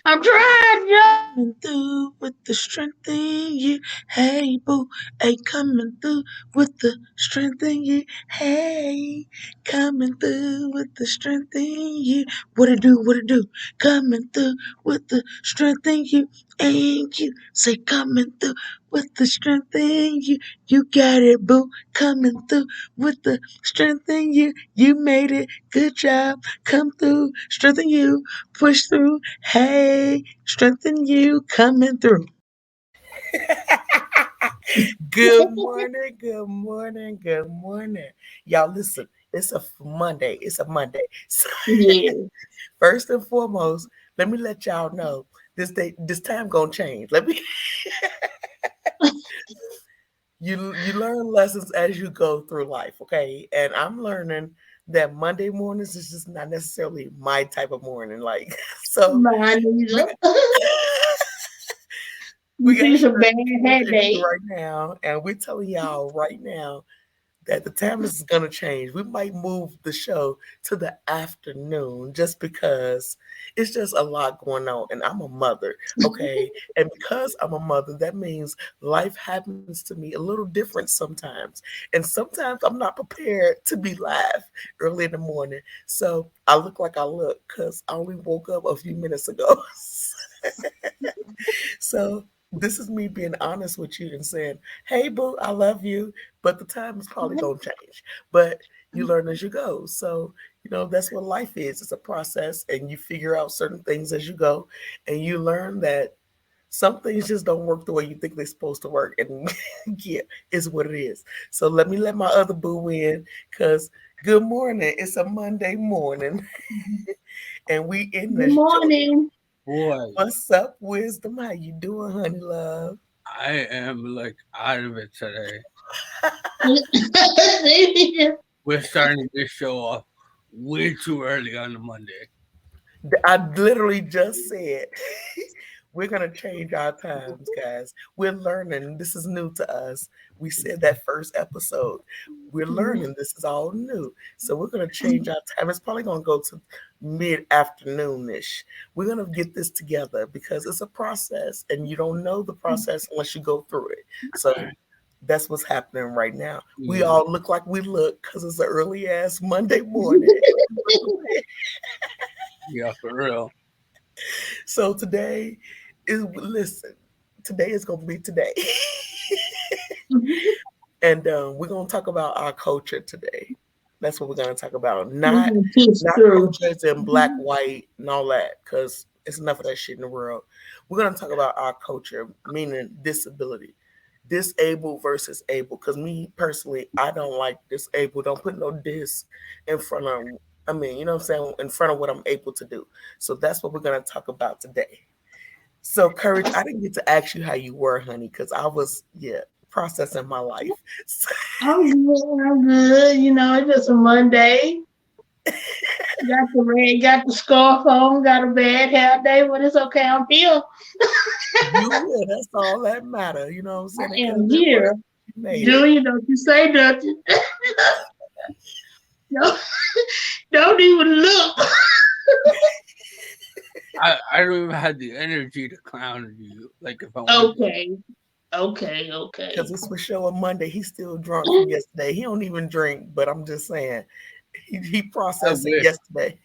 I'm trying, yo. Coming through with the strength in you. Hey, boo. Hey, coming through with the strength in you. Hey, coming through with the strength in you. What it do? What it do? Coming through with the strength in you. And you say, coming through with the strength in you. You got it, boo. Coming through with the strength in you. You made it. Good job. Come through. Strengthen you. Push through. Hey, strengthen you coming through. Good morning, good morning, good morning. Y'all, listen, it's a Monday. It's a Monday. So, Yeah. first and foremost, let me let y'all know this time gonna change. Let me you learn lessons as you go through life, okay? And I'm learning that Monday mornings is just not necessarily my type of morning. Like, so Mine we either. got we You got see some bad certain things hair in here day. right now, and we're telling y'all right now that the time is going to change. We might move the show to the afternoon just because it's just a lot going on. And I'm a mother, okay? And because I'm a mother, that means life happens to me a little different sometimes. And sometimes I'm not prepared to be live early in the morning. So I look like I look because I only woke up a few minutes ago. So this is me being honest with you and saying, "Hey, boo, I love you, but the time is probably gonna change." But you learn as you go. So that's what life is. It's a process, and you figure out certain things as you go, and you learn that some things just don't work the way you think they're supposed to work. And yeah, it's what it is. So let my other boo in, cause good morning. It's a Monday morning, and we in Good this joint. morning. Boy, What's up, wisdom? How you doing, honey love? I am like out of it today. We're starting this show off way too early on a Monday. I literally just said we're gonna change our times, guys. We're learning. This is new to us. We said that first episode. We're learning. This is all new. So we're gonna change our time. It's probably gonna go to mid-afternoon-ish. We're gonna get this together because it's a process, and you don't know the process unless you go through it. So that's what's happening right now. We Yeah, all look like we look because it's an early ass Monday morning. yeah, for real. So today is listen. Today is gonna be today, and we're gonna talk about our culture today. That's what we're gonna talk about. Not Push not through. cultures in black, white, and all that, because it's enough of that shit in the world. We're gonna talk about our culture, meaning disability, disabled versus able. Because me personally, I don't like disabled. Don't put no dis in front of. I mean, you know what I'm saying, in front of what I'm able to do. So that's what we're gonna talk about today. So, Courage, I didn't get to ask you how you were, honey, because I was, processing my life. I'm good. I'm good. It's just a Monday. Got the scarf on. Got a bad hair day, but it's okay. I'm here. You here, that's all that matter. You know what I'm I saying? It could am have been here. worse. You made it. Julia, don't you say nothing. No, don't even look. I don't even have the energy to clown you like if I want to. Okay. Okay. Okay. Because this was show on Monday. He's still drunk from yesterday. He don't even drink, but I'm just saying, he I processing wish. yesterday.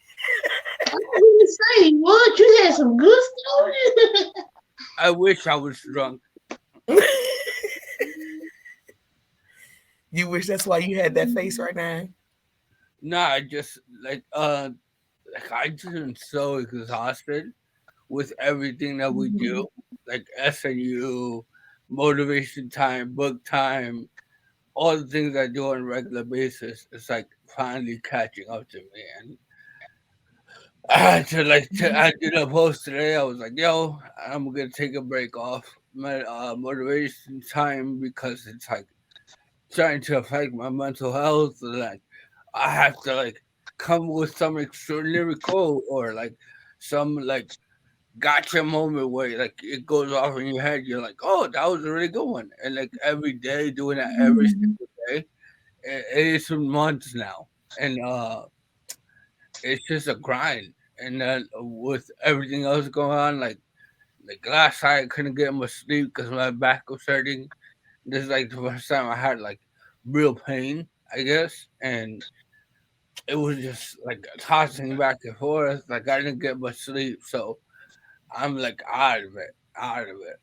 I didn't say what. You had some good stories. I wish I was drunk. You wish that's why you had that face right now? Nah, I just like I just am so exhausted with everything that we do, like SNU, motivation time, book time, all the things I do on a regular basis. It's like finally catching up to me, and I had to I did a post today. I was like, "Yo, I'm gonna take a break off my motivation time because it's like starting to affect my mental health. And, like I have to like come with some extraordinary quote or like some like gotcha moment where like it goes off in your head. You're like, oh, that was a really good one. And like every day, doing that every single day, it is for months now, and it's just a grind. and then with everything else going on, like last night I couldn't get much sleep because my back was hurting. This is like the first time I had like real pain, I guess, and it was just like tossing back and forth. Like I didn't get much sleep, so I'm like out of it, out of it.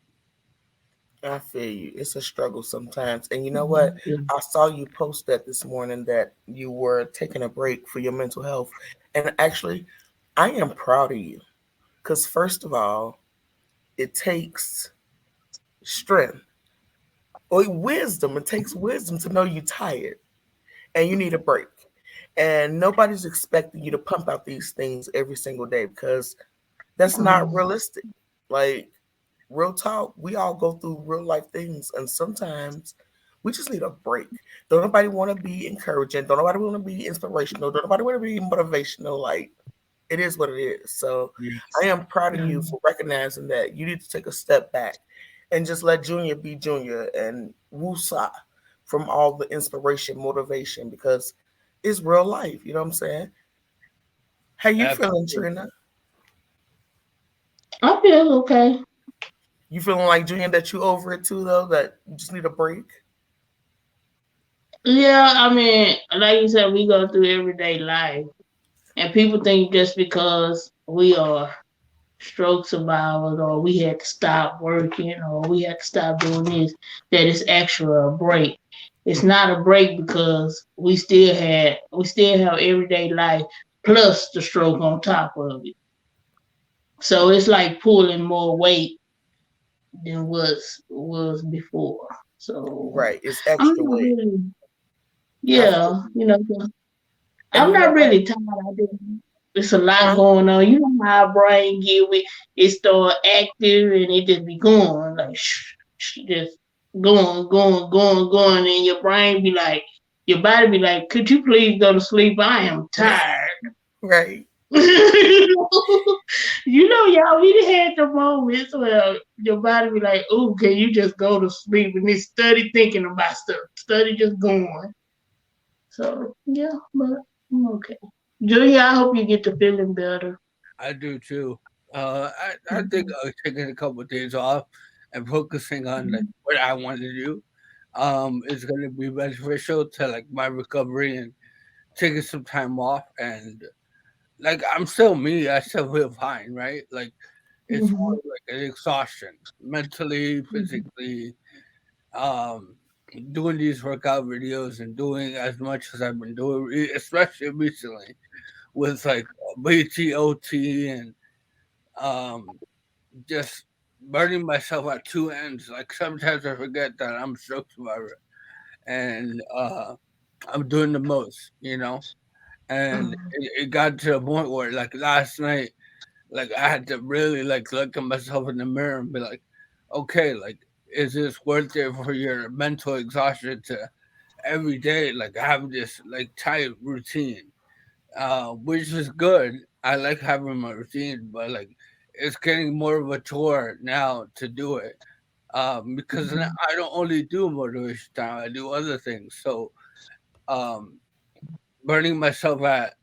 I feel you. It's a struggle sometimes. And you know what? I saw you post that this morning that you were taking a break for your mental health. And actually, I am proud of you. Because, first of all, it takes strength or wisdom. It takes wisdom to know you're tired and you need a break. And nobody's expecting you to pump out these things every single day because that's not realistic. Like, real talk, we all go through real life things, and sometimes we just need a break. Don't nobody want to be encouraging. Don't nobody want to be inspirational. Don't nobody want to be motivational. Like, it is what it is. So I Yes, am proud of you for recognizing that you need to take a step back and just let Junior be Junior and woosah from all the inspiration, motivation, because it's real life. You know what I'm saying? How you feeling, absolutely. Trina? I feel okay. You feeling like Junior that you over it too, though? That you just need a break? Yeah, I mean, like you said, we go through everyday life, and people think just because we are stroke survivors, or we had to stop working, or we had to stop doing this, that it's actually a break. It's not a break because we still have everyday life plus the stroke on top of it. So it's like pulling more weight than was before. So Right. It's I'm extra not weight. really, I feel yeah, you. And I'm you know not what? really tired. It's a lot Huh? going on. You know how our brain get with it, start active and it just be going like just going, and your brain be like, your body be like, could you please go to sleep? I am tired. Right. Y'all, we done had the moments where your body be like, "Oh, can you just go to sleep?" And it's study thinking about stuff, study just going. So yeah, but I'm okay. Julia, I hope you get to feeling better. I do too. I think taking a couple of days off and focusing on like what I want to do, is going to be beneficial to like my recovery and taking some time off. And like I'm still me, I still feel fine, right? Like it's Mhm. more like an exhaustion, mentally, physically. Um, doing these workout videos and doing as much as I've been doing, especially recently with like BTOT and um, just burning myself at two ends. Like sometimes I forget that I'm a stroke survivor and I'm doing the most, you know. And it got to a point where, like last night, like I had to really like look at myself in the mirror and be like, okay, like is this worth it for your mental exhaustion to every day like have this like tight routine, which is good. I like having my routine, but like it's getting more of a chore now to do it. Because now I don't only do motivation time, I do other things. So um, burning myself at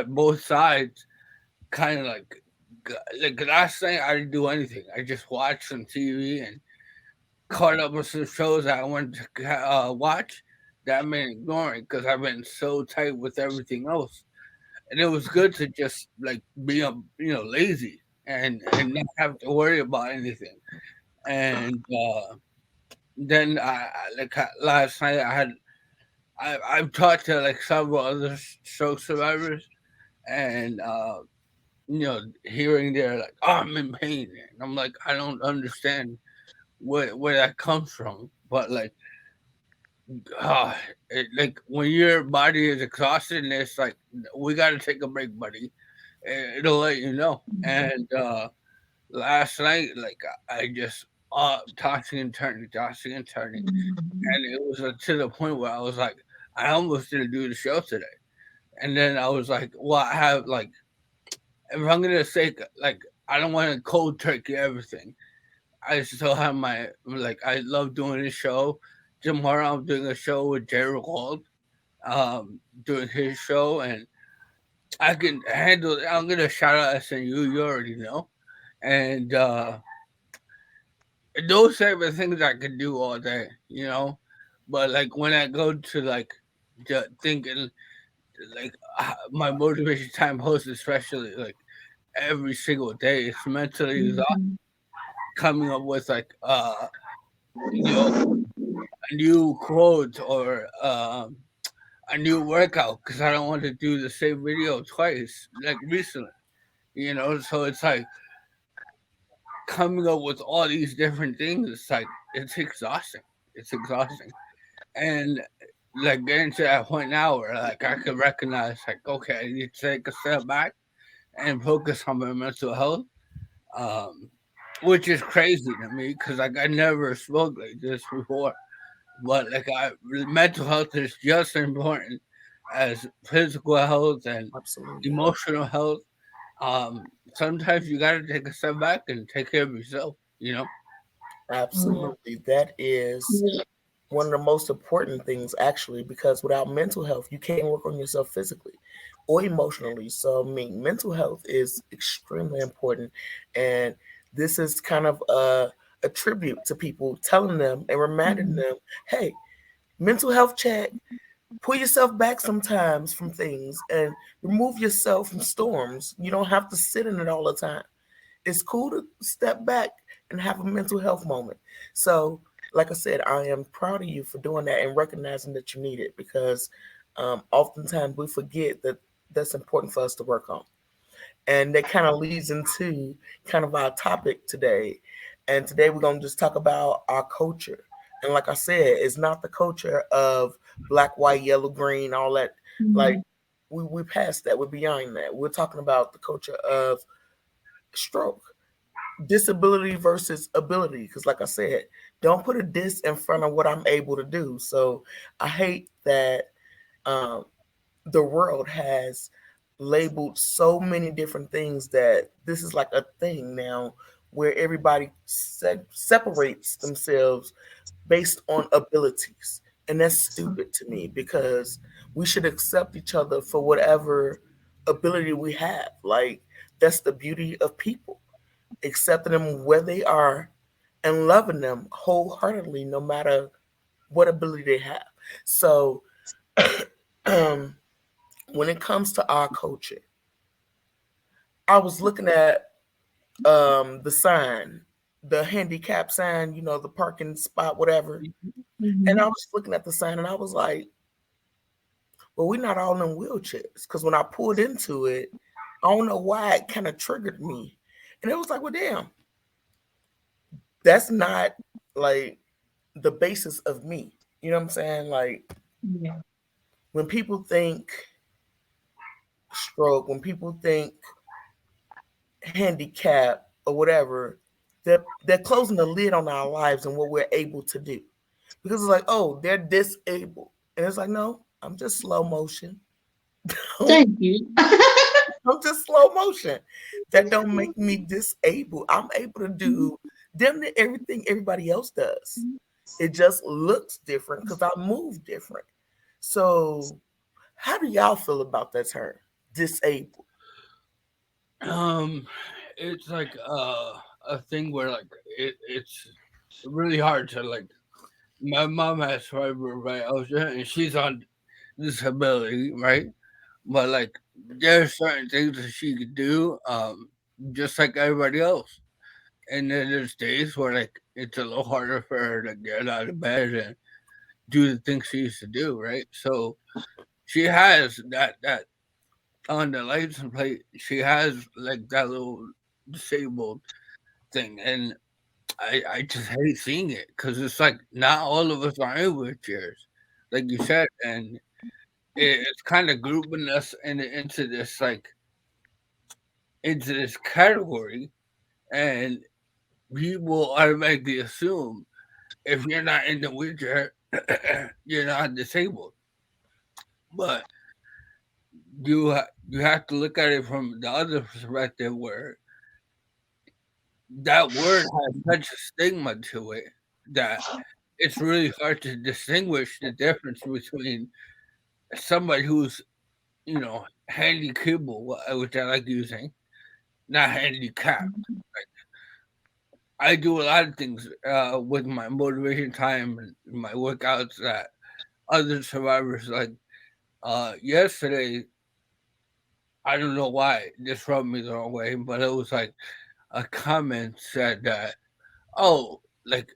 both sides, kind of like last night I didn't do anything. I just watched some TV and caught up with some shows that I wanted to watch that I've been ignoring because I've been so tight with everything else. And it was good to just like be lazy and not have to worry about anything. And then last night I've talked to like several other stroke survivors, and hearing they're like, oh, I'm in pain, and I'm like, I don't understand where that comes from, but like like when your body is exhausted and it's like we got to take a break, buddy. It'll let you know. And last night, like I just tossing and turning, and it was to the point where I was like, I almost didn't do the show today. And then I was like, well, I have like, if I'm gonna say like, I don't want to cold turkey everything. I still have my like, I love doing this show. Tomorrow I'm doing a show with Jerry Gold, doing his show, and I can handle it. I'm gonna shout out SNU. You already know, and those type of things I can do all day. But like when I go to like thinking like my motivation time post, especially like every single day, it's mentally exhausting Mhm. coming up with like you know a new quote or a new workout because I don't want to do the same video twice like recently. So it's like coming up with all these different things. It's like it's exhausting. It's exhausting, and like getting to that point now where like I can recognize like okay, I need to take a step back and focus on my mental health, um, which is crazy to me because like I never spoke like this before. But like mental health is just as important as physical health and Absolutely. emotional health. Sometimes you gotta take a step back and take care of yourself. Yeah. Absolutely. That is Yeah. one of the most important things, actually, because without mental health, you can't work on yourself physically or emotionally. So, I mean, mental health is extremely important. And this is kind of a tribute to people, telling them and reminding Mhm. them, hey, mental health check. Pull yourself back sometimes from things and remove yourself from storms. You don't have to sit in it all the time. It's cool to step back and have a mental health moment. So, like I said, I am proud of you for doing that and recognizing that you need it, because oftentimes we forget that that's important for us to work on. And that kind of leads into kind of our topic today. And today we're going to just talk about our culture. And like I said, it's not the culture of black, white, yellow, green, all that. Like, Mhm. we passed that. We're beyond that. We're talking about the culture of stroke, disability versus ability. Because like I said, don't put a dis in front of what I'm able to do. So I hate that um, the world has labeled so many different things that this is like a thing now where everybody separates themselves based on abilities. And that's stupid to me, because we should accept each other for whatever ability we have. Like, that's the beauty of people, accepting them where they are and loving them wholeheartedly, no matter what ability they have. So, um, when it comes to our culture, I was looking at the sign, the handicap sign, the parking spot, whatever. And I Mhm. was looking at the sign and I was like, well, we're not all in wheelchairs. Because when I pulled into it, I don't know why it kind of triggered me. And it was like, well, damn, that's not like the basis of me. You know what I'm saying? Like, Yeah. when people think stroke, when people think handicap or whatever, they're closing the lid on our lives and what we're able to do. Because it's like, oh, they're disabled. And it's like, no, I'm just slow motion. Thank you. I'm just slow motion. That don't make me disabled. I'm able to do damn near everything everybody else does. It just looks different because I move different. So, how do y'all feel about that term, disabled? Um, it's like a thing where like it's really hard to like. My mom has cerebral palsy and she's on disability, right? But like, there's certain things that she could do, just like everybody else. And then there's days where like it's a little harder for her to get out of bed and do the things she used to do, right? So she has that on the license plate. She has like that little disabled thing, and I just hate seeing it because it's like not all of us are in wheelchairs, like you said, and it's kind of grouping us into this like into this category, and we will automatically assume if you're not in the wheelchair, you're not disabled. But you have to look at it from the other perspective where that word has such a stigma to it that it's really hard to distinguish the difference between somebody who's handy cable, which I like using, not handicap. I do a lot of things with my motivation time and my workouts that other survivors like. Yesterday, I don't know why this rubbed me the wrong way, but it was like a comment said that, oh, like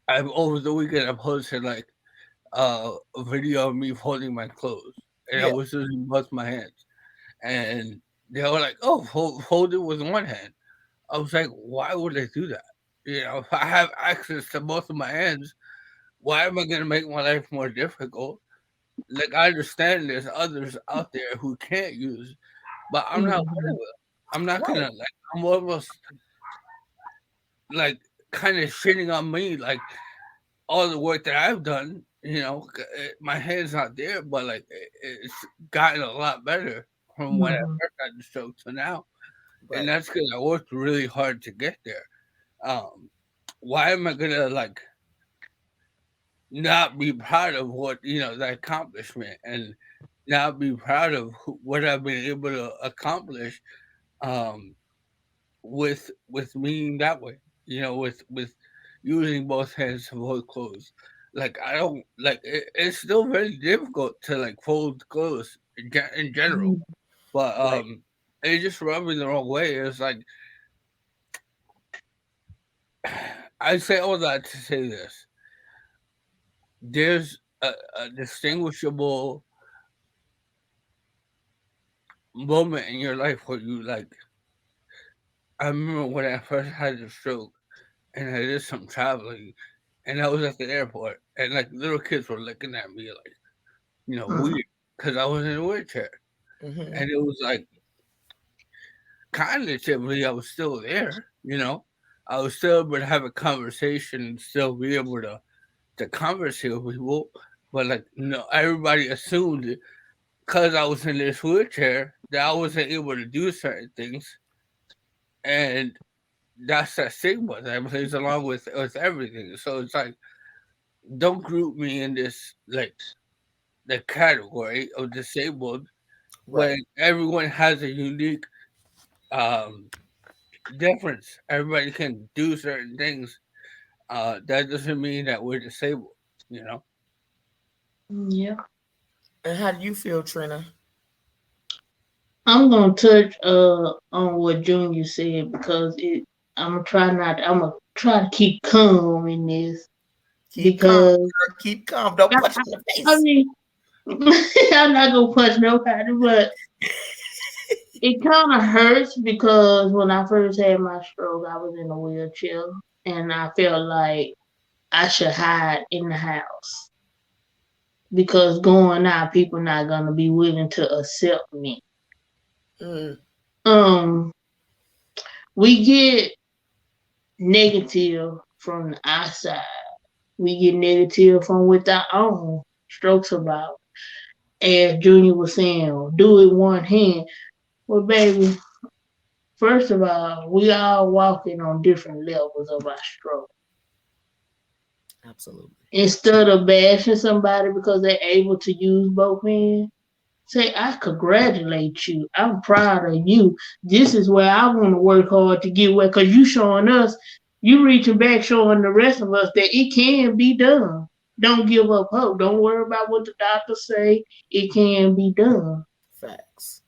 I over the weekend I posted like a video of me folding my clothes, and I Yeah. was using both my hands, and they were like, "Oh, fold it with one hand." I was like, "Why would I do that? You know, if I have access to both of my hands, why am I gonna make my life more difficult?" Like I understand there's others out there who can't use, but I'm not one of Mhm. them. I'm not Right. gonna like. I'm almost like kind of shitting on me, like all the work that I've done. My hand's not there, but like it's gotten a lot better from when I Mhm. first had the stroke to now, and Right. that's because I worked really hard to get there. Um, why am I gonna like not be proud of the accomplishment and not be proud of what I've been able to accomplish um, with me that way? With using both hands to fold clothes. Like I don't like it's still very difficult to like fold clothes in general, Mhm. but Right. it just rubbed me the wrong way. It's like I say all that to say this: there's a distinguishable moment in your life where you like. I remember when I first had the stroke and I did some traveling, and I was at the airport, and like little kids were looking at me like, weird, because I was in a wheelchair, Mm-hmm. and it was like cognitively I was still there, I was still able to have a conversation and still be able to conversate with people, but like everybody assumed because I was in this wheelchair that I wasn't able to do certain things, and that's that stigma that plays along with everything. So it's like, don't group me in this like the category of disabled Right. when everyone has a unique um difference. Everybody can do certain things. That doesn't mean that we're disabled. You know. Yeah. And how do you feel, Trina? I'm gonna touch on what Junior said because I'm gonna try to keep calm in this Keep calm, because girl. Keep calm. Don't I, punch I, in the I face. mean I'm not gonna punch nobody, but it kind of hurts because when I first had my stroke, I was in a wheelchair and I felt like I should hide in the house because going out, people not gonna be willing to accept me. Mm, Um, we get negative from the outside. We get negative from with our own strokes about. As Junior was saying, do it one hand. Well, baby, first of all, we all walking on different levels of our stroke. absolutely. Instead of bashing somebody because they're able to use both hands, say, I congratulate you. I'm proud of you. This is where I want to work hard to get where, because you showing us, you reaching back, showing the rest of us that it can be done. Don't give up hope. Don't worry about what the doctors say. It can be done. Facts.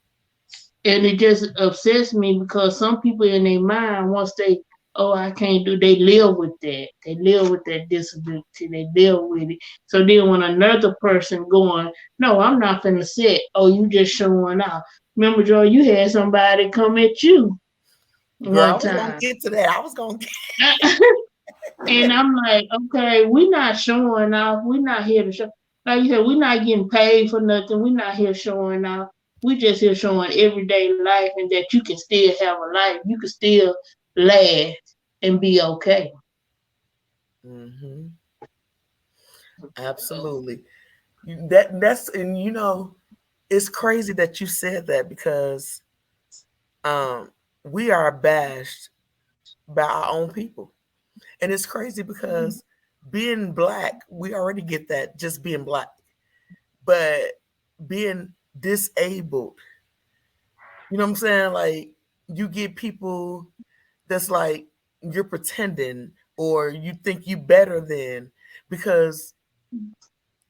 And it just upsets me because some people in their mind, once they, oh, I can't do, they live with that. They live with that disability. They live with it. So then when another person going, no, I'm not finna sit. Oh, you just showing off. Remember, Joy, you had somebody come at you Girl, I one was gonna time. get to that. I was gonna get And I'm like, okay, we're not showing off. We're not here to show. Like you said, we're not getting paid for nothing. We're not here showing off. We just here showing everyday life and that you can still have a life. You can still laugh and be okay. hmm Absolutely. That's and it's crazy that you said that because um we are bashed by our own people. And it's crazy because being black, we already get that just being black. But being disabled, You know what I'm saying? Like you get people that's like you're pretending or you think you better than because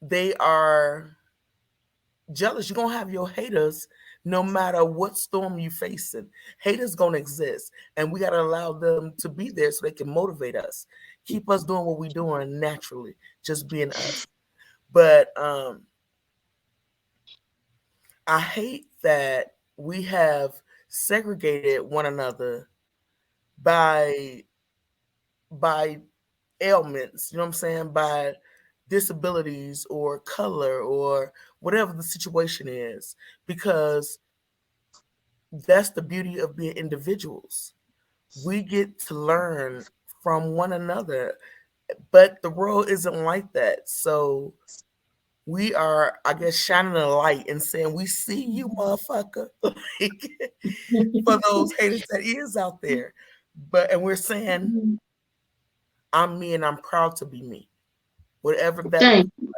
they are jealous. You're gonna have your haters no matter what storm you facing. Haters gonna exist. And we gotta allow them to be there so they can motivate us. Keep us doing what we're doing naturally, just being us. But I hate that we have segregated one another by by ailments, you know what I'm saying, by disabilities or color or whatever the situation is, because that's the beauty of being individuals. We get to learn from one another, but the world isn't like that. So we are, I guess, shining a light and saying, "We see you, motherfucker," like, for those haters that is out there. But and we're saying, "I'm me, and I'm proud to be me," whatever that looks. Thank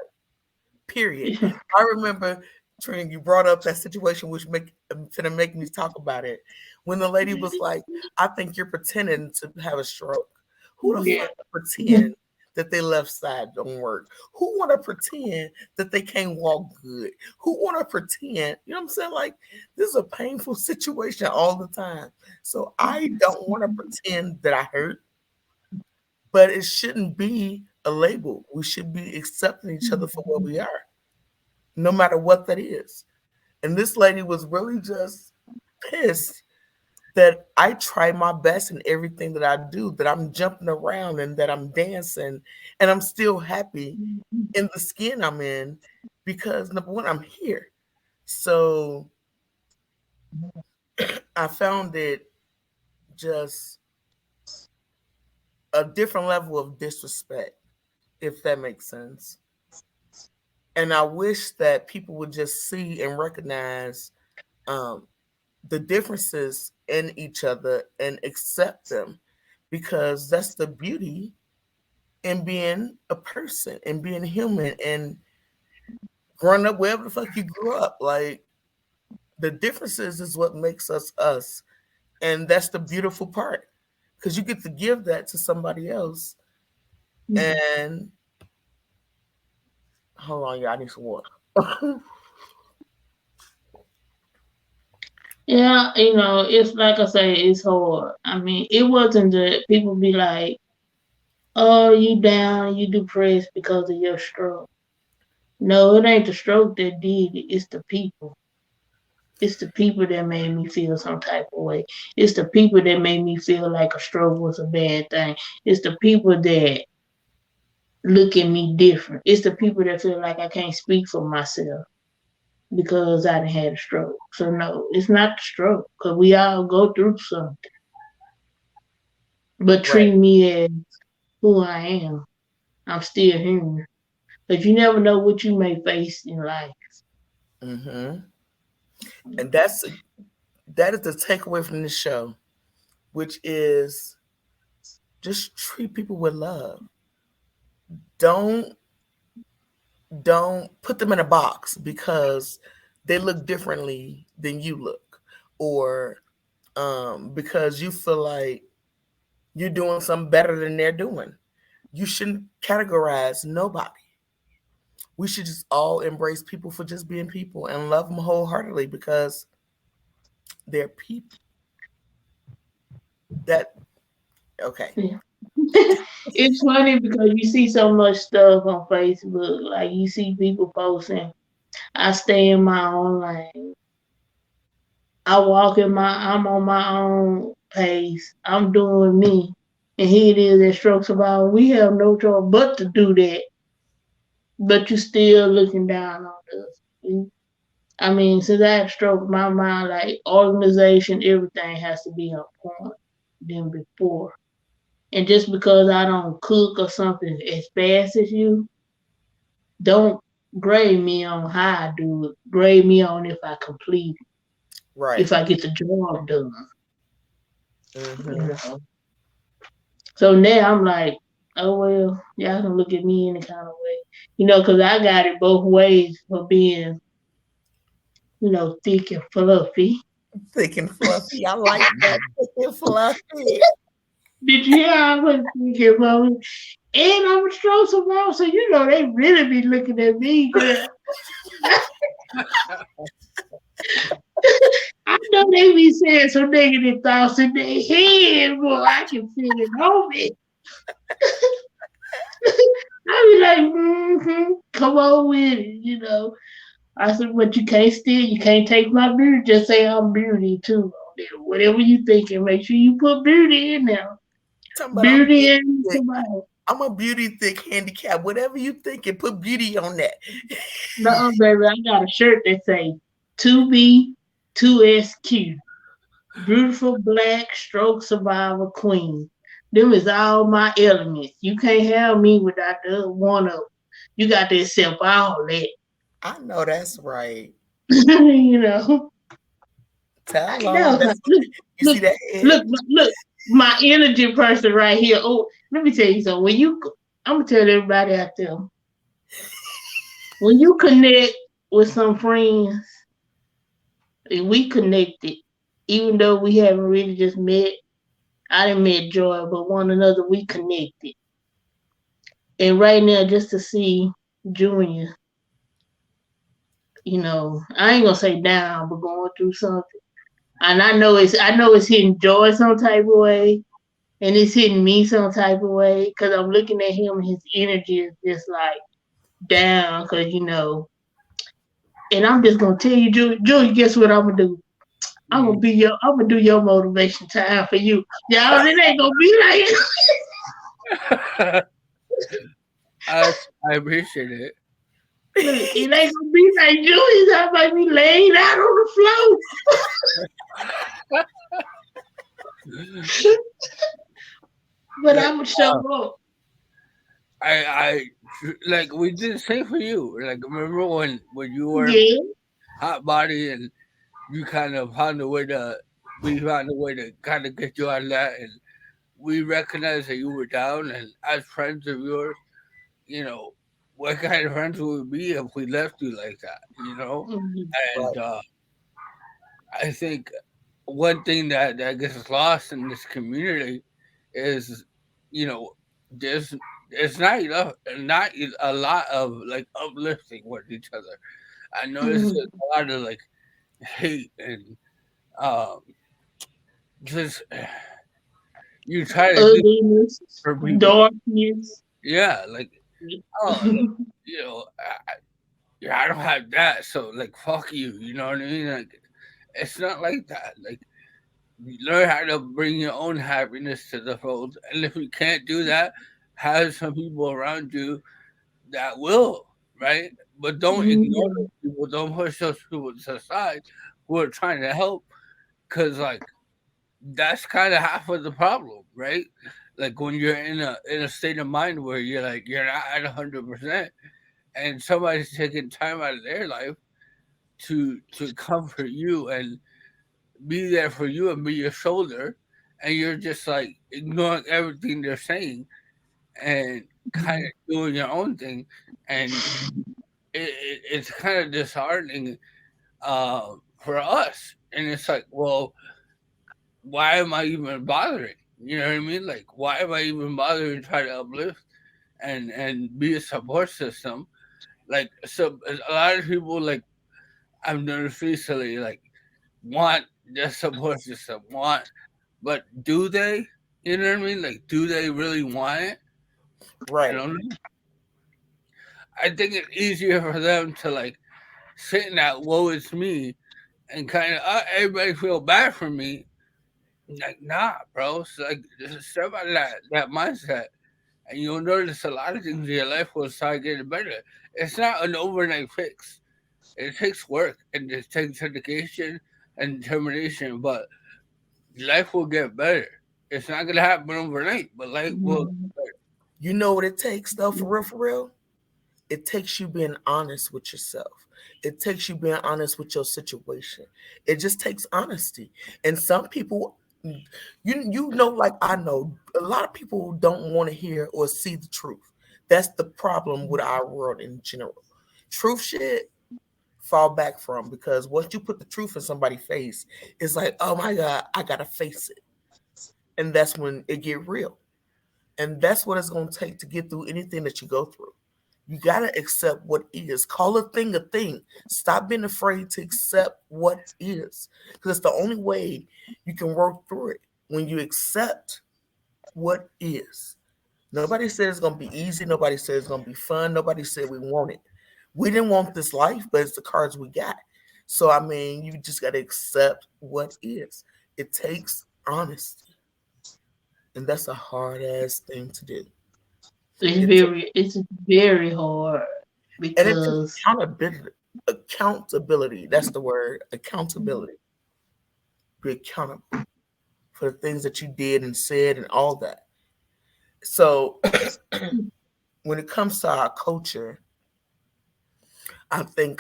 Period. you. I remember, Trina, you brought up that situation, which gonna make me talk about it. When the lady was like, "I think you're pretending to have a stroke." Who the Yeah. fuck pretend that their left side don't work? Who want to pretend that they can't walk good? Who want to pretend? You know what I'm saying? Like this is a painful situation all the time. So I don't want to pretend that I hurt, but it shouldn't be a label. We should be accepting each other for what we are, no matter what that is. And this lady was really just pissed that I try my best in everything that I do, that I'm jumping around and that I'm dancing and I'm still happy in the skin I'm in because number one, I'm here. So I found it just a different level of disrespect, if that makes sense. And I wish that people would just see and recognize um, the differences in each other and accept them because that's the beauty in being a person and being human and growing up wherever the fuck you grew up. Like the differences is what makes us us. And that's the beautiful part because you get to give that to somebody else. And hold on, y'all, I need some water. Yeah, it's like I say, it's hard. I mean, it wasn't that people be like, "Oh, you down, you depressed because of your stroke." No, it ain't the stroke that did it. It's the people. It's the people that made me feel some type of way. It's the people that made me feel like a stroke was a bad thing. It's the people that look at me different. It's the people that feel like I can't speak for myself because I done had a stroke. So no, it's not the stroke because we all go through something. But Right. treat me as who I am. I'm still human. But you never know what you may face in life. Hmm. And that is the takeaway from this show, which is just treat people with love. Don't don't put them in a box because they look differently than you look, or because you feel like you're doing something better than they're doing. You shouldn't categorize nobody. We should just all embrace people for just being people and love them wholeheartedly because they're people. That okay. Yeah. It's funny because you see so much stuff on Facebook. Like you see people posting, I stay in my own lane. I'm on my own pace. I'm doing me. And here it is at Strokes about we have no choice but to do that. But you still looking down on us. I mean, since I had stroke, my mind, like organization, everything has to be on point than before. And just because I don't cook or something as fast as you, don't grade me on how I do it. Grade me on if I complete it, Right. if I get the job done. You Hmm. know. So now I'm like, oh well, y'all can look at me any kind of way, because I got it both ways for being, thick and fluffy. Thick and fluffy. I like that. Thick and fluffy. Did you hear I was thinking about it? And I'm a stroke survivor, so you know they really be looking at me. 'Cause I know they be saying some negative thoughts in their head, boy. I can feel it on me. I be like, come on with it, you know. I said, but you can't steal, you can't take my beauty. Just say I'm beauty too. Whatever you thinking, make sure you put beauty in there. Talking about I'm Beauty beauty and thick. somebody. I'm a beauty thick handicap. Whatever you thinking, put beauty on that. No, baby, I got a shirt that say 2B, 2SQ. Beautiful black stroke survivor queen. Them is all my elements. You can't have me without the one of them. You got to accept all that. I know that's right. you know. I Tell know. them. That's Look, you see look, that head? look. My energy person right here. Oh, let me tell you something. I'm gonna tell everybody out there, when you connect with some friends, and we connected, even though we haven't really just met. I didn't met Joy, but one another we connected. And right now, just to see Junior, I ain't gonna say down, but going through something. And I know it's hitting Joy some type of way, and it's hitting me some type of way because I'm looking at him and his energy is just like down because and I'm just gonna tell you, Julie, guess what I'm gonna do? Mm. I'm gonna do your motivation time for you. Y'all, it ain't gonna be like I appreciate it. look, it ain't gonna be like Julie's. I might be laying out on the floor, but Like, I'm gonna show up. I like we did the same for you. Like remember when you were Yeah. hot body and you kind of found a way to we found a way to kind of get you out of that, and we recognized that you were down. And as friends of yours, you know, what kind of friends would we be if we left you like that? You know, Mhm. and Right. I think one thing that gets lost in this community is, you know, there's it's not enough, not a lot of like uplifting with each other. I noticed there's Mhm. a lot of like hate and um, just you try to do Ugliness, for people. darkness. Yeah, like oh, like, you know, yeah, I don't have that, so like fuck you. You know what I mean? Like it's not like that. Like you learn how to bring your own happiness to the fold, and if you can't do that, have some people around you that will, right? But don't ignore Mhm. those people. Don't push those people to the side who are trying to help, because like that's kind of half of the problem, right? Like when you're in a state of mind where you're like you're not at 100%, and somebody's taking time out of their life to comfort you and be there for you and be your shoulder, and you're just like ignoring everything they're saying and kind of doing your own thing, and it's kind of disheartening for us. And it's like, well, why am I even bothering? You know what I mean? Like, why am I even bothering to try to uplift and be a support system? Like, so a lot of people like I've noticed recently, like want the support system, but do they? You know what I mean? Like, do they really want it? I Right. don't know. I think it's easier for them to like sit in that woe is me and kind of everybody feel bad for me. Like, nah, bro. It's like just step out of that mindset, and you'll notice a lot of things in your life will start getting better. It's not an overnight fix. It takes work and it takes dedication and determination, but life will get better. It's not gonna happen overnight, but life will Mhm. get better. You know what it takes though, for real, for real? It takes you being honest with yourself. It takes you being honest with your situation. It just takes honesty. And some people, you know, like I know, a lot of people don't want to hear or see the truth. That's the problem with our world in general. Truth shit, fall back from, because once you put the truth in somebody's face, it's like, oh my God, I gotta face it. And that's when it get real. And that's what it's gonna take to get through anything that you go through. You gotta accept what is. Call a thing a thing. Stop being afraid to accept what is. Because it's the only way you can work through it. When you accept what is. Nobody said it's gonna be easy. Nobody said it's gonna be fun. Nobody said we want it. We didn't want this life, but it's the cards we got. So I mean, you just gotta accept what is. It takes honesty, and that's a hard ass thing to do. It takes, It's very hard and it takes because accountability. Accountability. That's the word. Accountability. Be accountable for the things that you did and said and all that. So when it comes to our culture, I think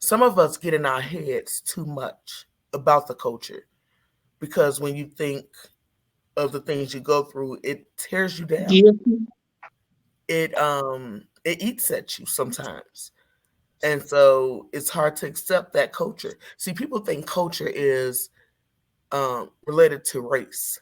some of us get in our heads too much about the culture, because when you think of the things you go through, it tears you down. guilty. It eats at you sometimes. And so it's hard to accept that culture. See, people think culture is related to race.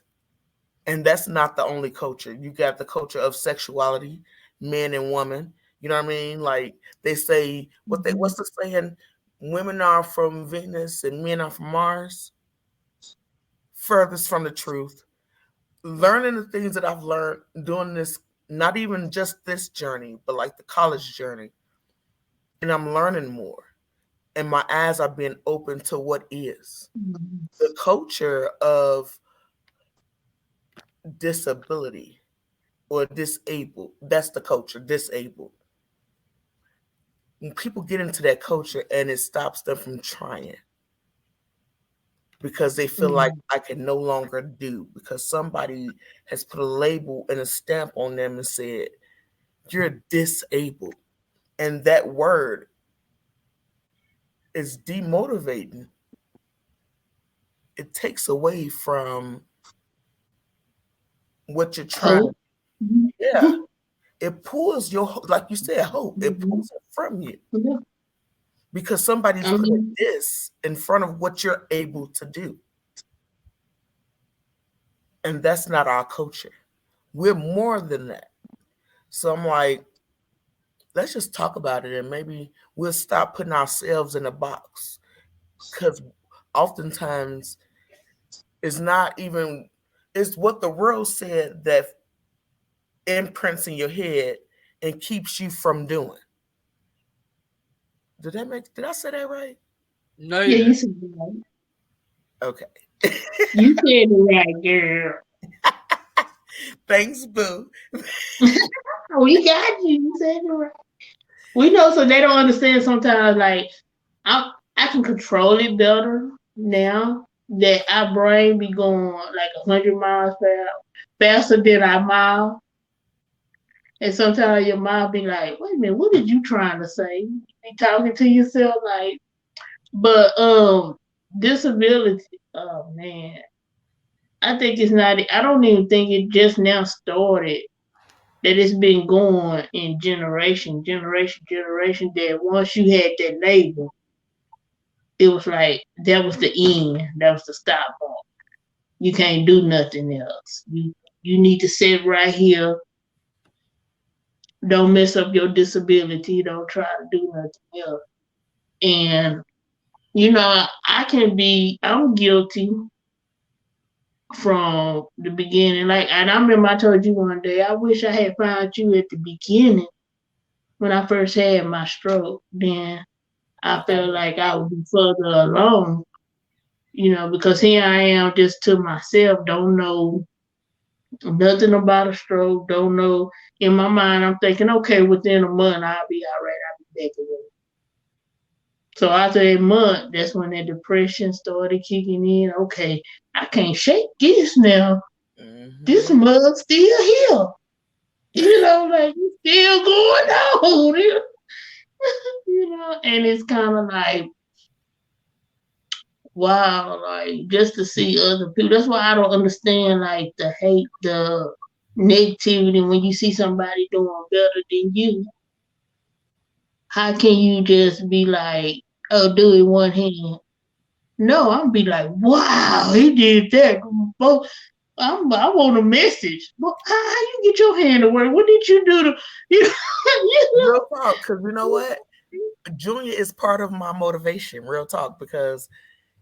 And that's not the only culture. You got the culture of sexuality, men and women. You know what I mean? Like they say, what's the saying? Women are from Venus and men are from Mars. Furthest from the truth. Learning the things that I've learned doing this, not even just this journey, but like the college journey, and I'm learning more, and my eyes are being open to what is. The culture of disability or disabled, that's the culture, disabled. When people get into that culture and it stops them from trying because they feel like I can no longer do, because somebody has put a label and a stamp on them and said, you're disabled. And that word is demotivating. It takes away from what you're trying to. Hope. Yeah. It pulls your, like you said, hope. It pulls it from you Yeah. because somebody's I putting mean, this in front of what you're able to do. And that's not our culture. We're more than that. So I'm like, let's just talk about it and maybe we'll stop putting ourselves in a box. Because oftentimes it's not even, it's what the world said that imprints in your head and keeps you from doing. Did I say that right? No, you yeah, didn't. you said it right. Okay. You said it right, girl. Thanks, boo. We got you. You said it right. We know, so they don't understand sometimes. Like I can control it better now that our brain be going like 100 miles per hour faster than our mouth. And sometimes your mouth be like, "Wait a minute, what did you trying to say?" You be talking to yourself like, but disability. Oh man, I think it's not. I don't even think it just now started. That it's been going in generation. That once you had that label, it was like that was the end. That was the stop bar. You can't do nothing else. You need to sit right here. Don't mess up your disability. Don't try to do nothing else. And I'm guilty from the beginning. Like, and I remember I told you one day, I wish I had found you at the beginning when I first had my stroke. Then I felt like I would be further along, because here I am just to myself, don't know nothing about a stroke, don't know. In my mind, I'm thinking, okay, within a month, I'll be all right, I'll be back at work. So after a month, that's when that depression started kicking in. Okay, I can't shake this now. This Mm-hmm. mug still here. Like it's still going on. And it's kind of like, wow, like just to see other people. That's why I don't understand like the hate, the negativity when you see somebody doing better than you. how can you just be like, oh, do it one hand? No, I'm be like, wow, he did that. Both, I want a message. Well, how you get your hand to work? What did you do to you? Real talk, because you know you what? Junior is part of my motivation, real talk, because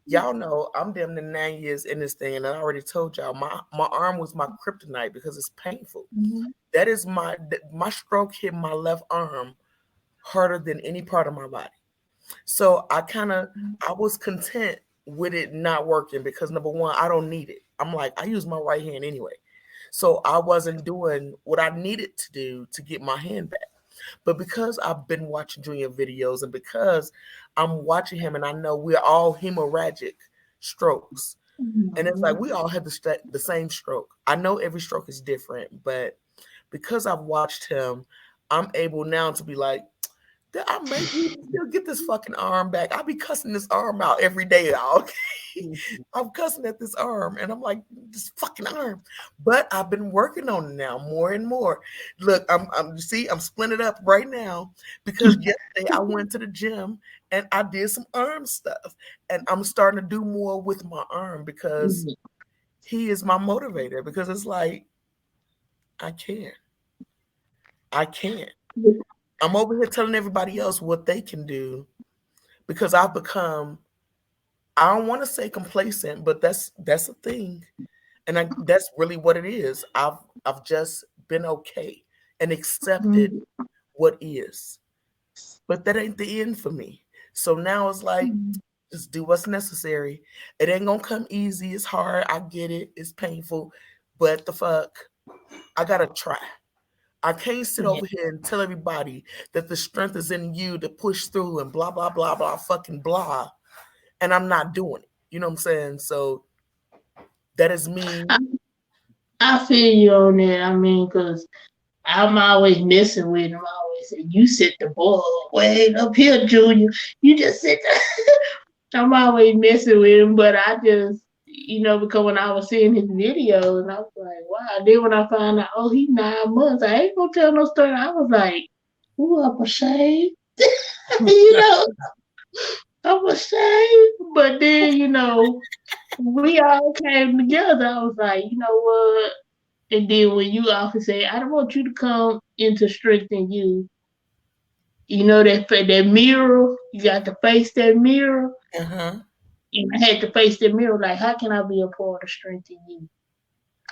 y'all know I'm damn near 9 years in this thing, and I already told y'all my arm was my kryptonite because it's painful. know? That is my stroke hit my left arm harder than any part of my body. So I was content with it not working because number one, I don't need it. I'm like, I use my right hand anyway. So I wasn't doing what I needed to do to get my hand back. But because I've been watching Junior videos and because I'm watching him and I know we're all hemorrhagic strokes. And it's like we all have the same stroke. I know every stroke is different, but because I've watched him, I'm able now to be like, I may even still get this fucking arm back. I be cussing this arm out every day, y'all. I'm cussing at this arm, and I'm like, this fucking arm. But I've been working on it now more and more. Look, I'm splitting it up right now because yesterday I went to the gym and I did some arm stuff, and I'm starting to do more with my arm because he is my motivator. Because it's like I can't, I can't. I'm over here telling everybody else what they can do because I've become, I don't want to say complacent, but that's a thing. And that's really what it is. I've just been okay and accepted what is. But that ain't the end for me. So now it's like just do what's necessary. It ain't gonna come easy. It's hard. I get it. It's painful. But the fuck, I gotta try. I can't sit Yeah. over here and tell everybody that the strength is in you to push through and blah blah blah blah fucking blah, and I'm not doing it. You know what I'm saying? So that is me. I, I feel you on that. I mean, because I'm always messing with him. I always say, you set the ball way up here, Junior. You just sit there. I'm always messing with him, but I just, because when I was seeing his videos, and I was like, wow. Then when I found out, oh, he's 9 months, I ain't gonna tell no story. I was like, ooh, I'm ashamed. you know, I'm ashamed. But then, we all came together. I was like, you know what? And then when you often say, I don't want you to come into strengthen you, that mirror, you got to face that mirror. Uh-huh. And I had to face that mirror, like, how can I be a part of strengthening you?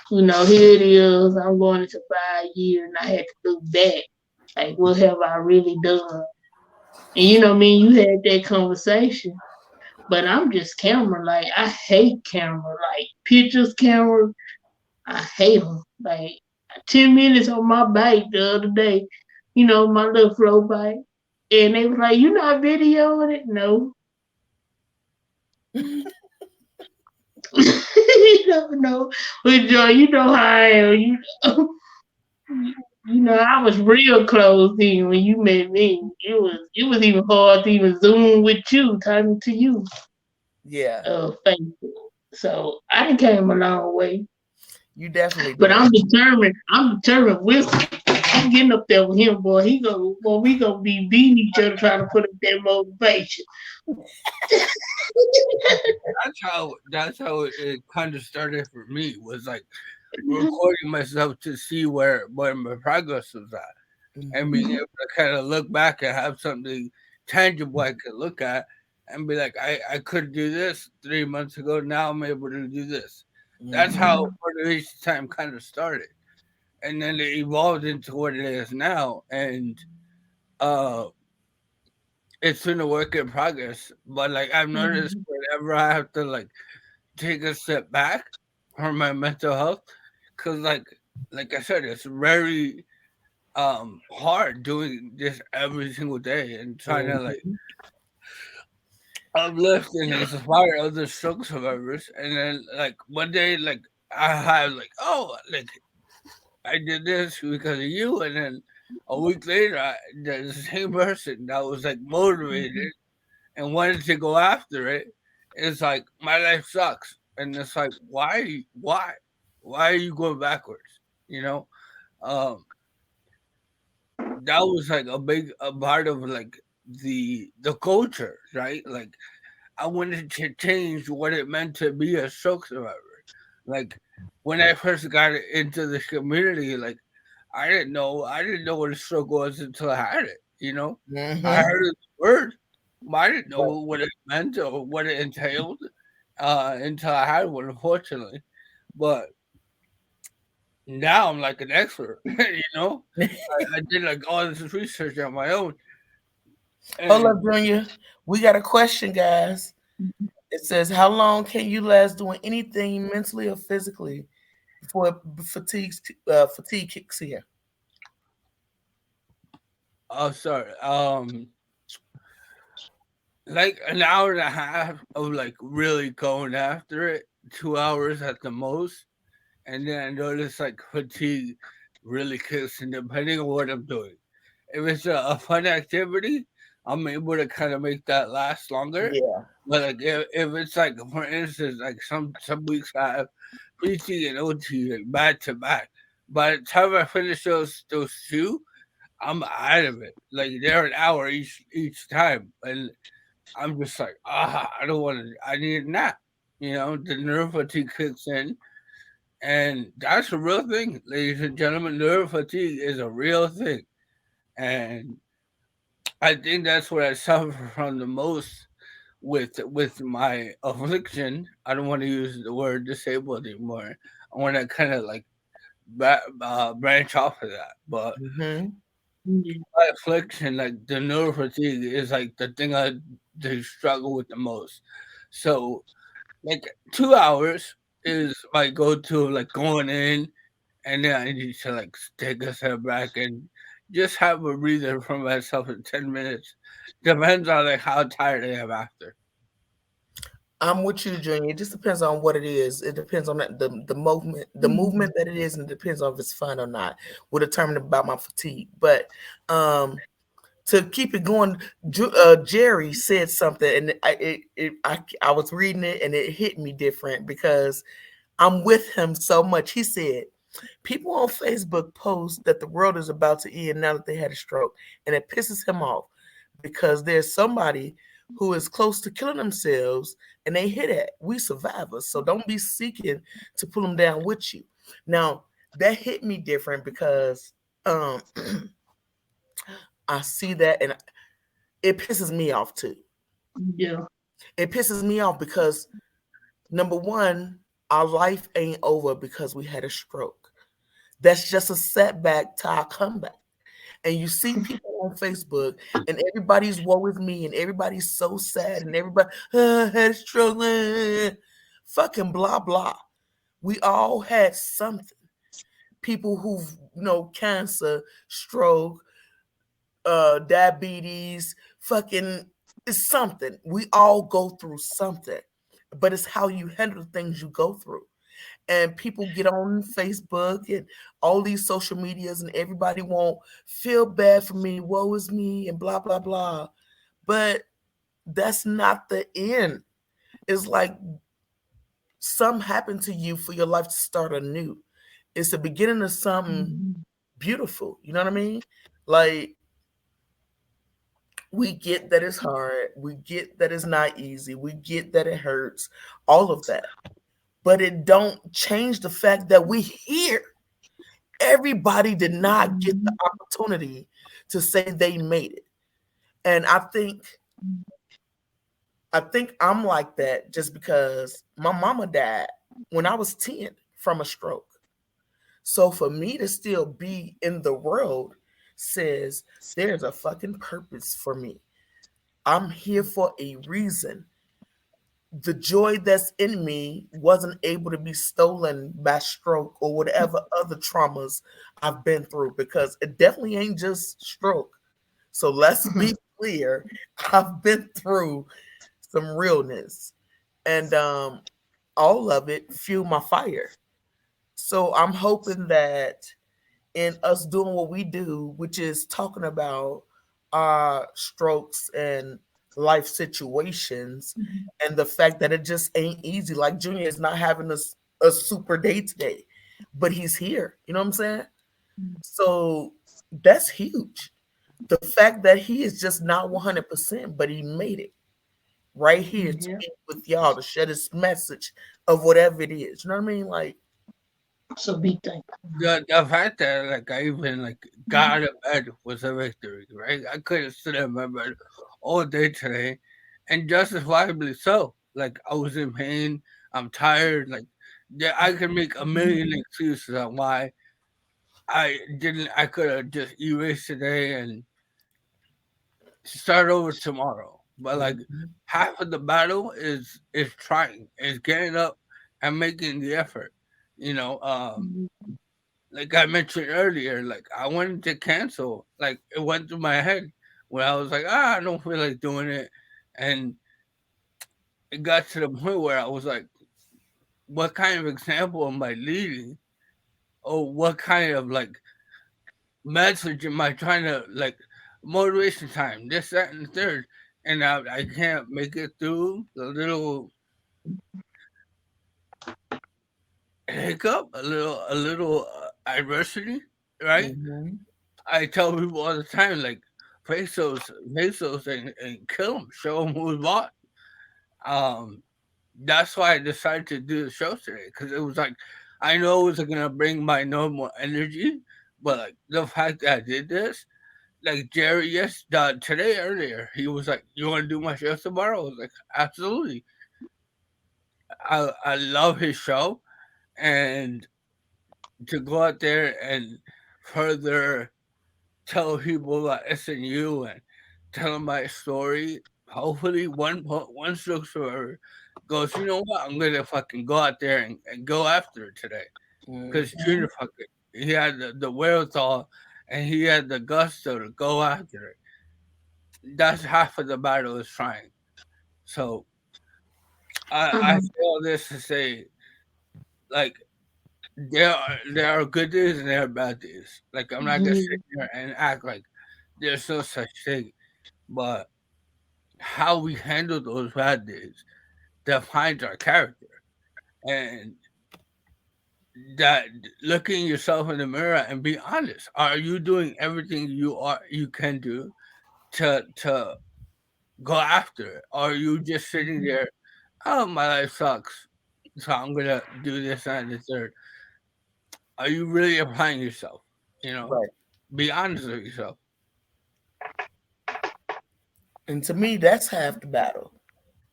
Here it is. I'm going into 5 years, and I had to look back. Like, what have I really done? And me, you had that conversation, but I'm just camera. Like, I hate camera. Like, pictures, camera, I hate them. Like, 10 minutes on my bike the other day, my little flow bike. And they was like, you not videoing it? No. you don't know. But Joe, you know how I am. Know, I was real close then when you met me. It was even hard to even zoom with you, talking to you, Yeah, Facebook. So I done came a long way. you definitely But did. I'm determined. I'm determined with I'm getting up there with him, boy. We gonna be beating each other trying to put up that motivation. That's how it kind of started for me. Was like recording myself to see where my progress was at, and being Mhm. able to kind of look back and have something tangible I could look at and be like, I could do this 3 months ago. Now I'm able to do this. That's Mhm. how motivation time kind of started, and then it evolved into what it is now. And uh, it's been a work in progress. But like I've noticed, whenever I have to like take a step back for my mental health, because like I said, it's very hard doing this every single day and trying to like Mhm. uplift and inspire other stroke survivors. And then like one day, like I have like, oh, like I did this because of you, and then a week later, the same person that was like motivated and wanted to go after it is like, my life sucks, and it's like, why are you going backwards? You know, um, that was like a big a part of like the culture, right? Like I wanted to change what it meant to be a stroke survivor. Like when I first got into this community, like I didn't know what a stroke was until I had it. I Mm-hmm. heard the word, but I didn't know what it meant or what it entailed until I had one, unfortunately. But now I'm like an expert. I did like all this research on my own, Hold and up, Junior. We got a question, guys. It says, "How long can you last doing anything mentally or physically before fatigue kicks in?" oh, sorry. Like an hour and a half of like really going after it, 2 hours at the most, and then I notice like fatigue really kicks in depending on what I'm doing. If it's a fun activity, I'm able to kind of make that last longer. Yeah. But like if it's like for instance, like some weeks I have PT and OT like back to back. By the time I finish those two, I'm out of it. Like they're an hour each time, and I'm just like, I don't want to. I need a nap. The nerve fatigue kicks in, and that's a real thing, ladies and gentlemen. Nerve fatigue is a real thing, and I think that's what I suffer from the most with my affliction. I don't want to use the word disabled anymore. I want to kind of like branch off of that, but Mm-hmm. Yeah. my affliction, like the nerve fatigue, is like the thing I they struggle with the most. So like 2 hours is my go to, like going in, and then I need to like take a step back and just have a breather for myself in 10 minutes. Depends on like how tired I am after. I'm with you, Junior. It just depends on what it is. It depends on the movement that it is, and it depends on if it's fun or not. Will determine about my fatigue. But to keep it going, Jerry said something, and I was reading it, and it hit me different because I'm with him so much. He said, "People on Facebook post that the world is about to end now that they had a stroke, and it pisses him off because there's somebody who is close to killing themselves, and they hit it. We survivors, so don't be seeking to pull them down with you." Now that hit me different because um, I see that, and it pisses me off too. Yeah. It pisses me off because number one, our life ain't over because we had a stroke. That's just a setback to our comeback. And you see people on Facebook, and everybody's woe with me, and everybody's so sad, and everybody had a stroke, fucking blah blah. We all had something. People who've cancer, stroke, diabetes, fucking it's something. We all go through something, but it's how you handle the things you go through. And people get on Facebook and all these social medias, and everybody won't feel bad for me, woe is me, and blah blah blah. But that's not the end. It's like something happened to you for your life to start anew. It's the beginning of something Mhm. beautiful. You know what I mean? Like, we get that it's hard. We get that it's not easy. We get that it hurts. All of that. But it don't change the fact that we here. Everybody did not get the Mhm. opportunity to say they made it. And I think I'm like that just because my mama died when I was 10 from a stroke. So for me to still be in the world says there's a fucking purpose for me. I'm here for a reason. The joy that's in me wasn't able to be stolen by stroke or whatever other traumas I've been through, because it definitely ain't just stroke. So let's be clear. I've been through some realness, and all of it fueled my fire. So I'm hoping that in us doing what we do, which is talking about our strokes and life situations, and the fact that it just ain't easy. Like Junior is not having a super day today, but he's here. You know what I'm saying? So that's huge. The fact that he is just not 100%, but he made it right here to Yeah. be with y'all to share this message of whatever it is. You know what I mean? Like, So be thankful. The fact that like I even like got out of bed was a victory, right? I couldn't sit in my bed all day today, and justifiably so. Like I was in pain, I'm tired. Like yeah, I could make a million excuses on why I didn't. I could have just erased today and start over tomorrow. But like mhm, half of the battle is trying, is getting up and making the effort. You know, like I mentioned earlier, like I wanted to cancel. Like it went through my head when I was like, I don't feel like doing it, and it got to the point where I was like, what kind of example am I leading? Or what kind of like message am I trying to like motivation time, this, that, and the third, and I can't make it through the little hiccup, a little adversity, right? mhm. I tell people all the time, like, face those, and kill them, show them who's what. Um, that's why I decided to do the show today because it was like, I know it was gonna bring my normal energy, but like the fact that I did this, like Jerry, yes, today earlier, he was like, "You want to do my show tomorrow?" I was like, "Absolutely." I love his show, and to go out there and further tell people about SNU and tell them my story. Hopefully, one stroke survivor goes, you know what? I'm gonna fucking go out there and go after it today. Because Mhm. Junior fucking he had the wherewithal and he had the gusto to go after it. That's half of the battle is trying. So I Mhm. say all this to say like there are good days and there are bad days. Like I'm not gonna sit here and act like there's no such thing. But how we handle those bad days defines our character. And that looking yourself in the mirror and be honest. Are you doing everything you can do to go after it? Or are you just sitting there, oh my life sucks. So I'm gonna do this and the third. Are you really applying yourself? You know? Right. Be honest with yourself. And to me, that's half the battle.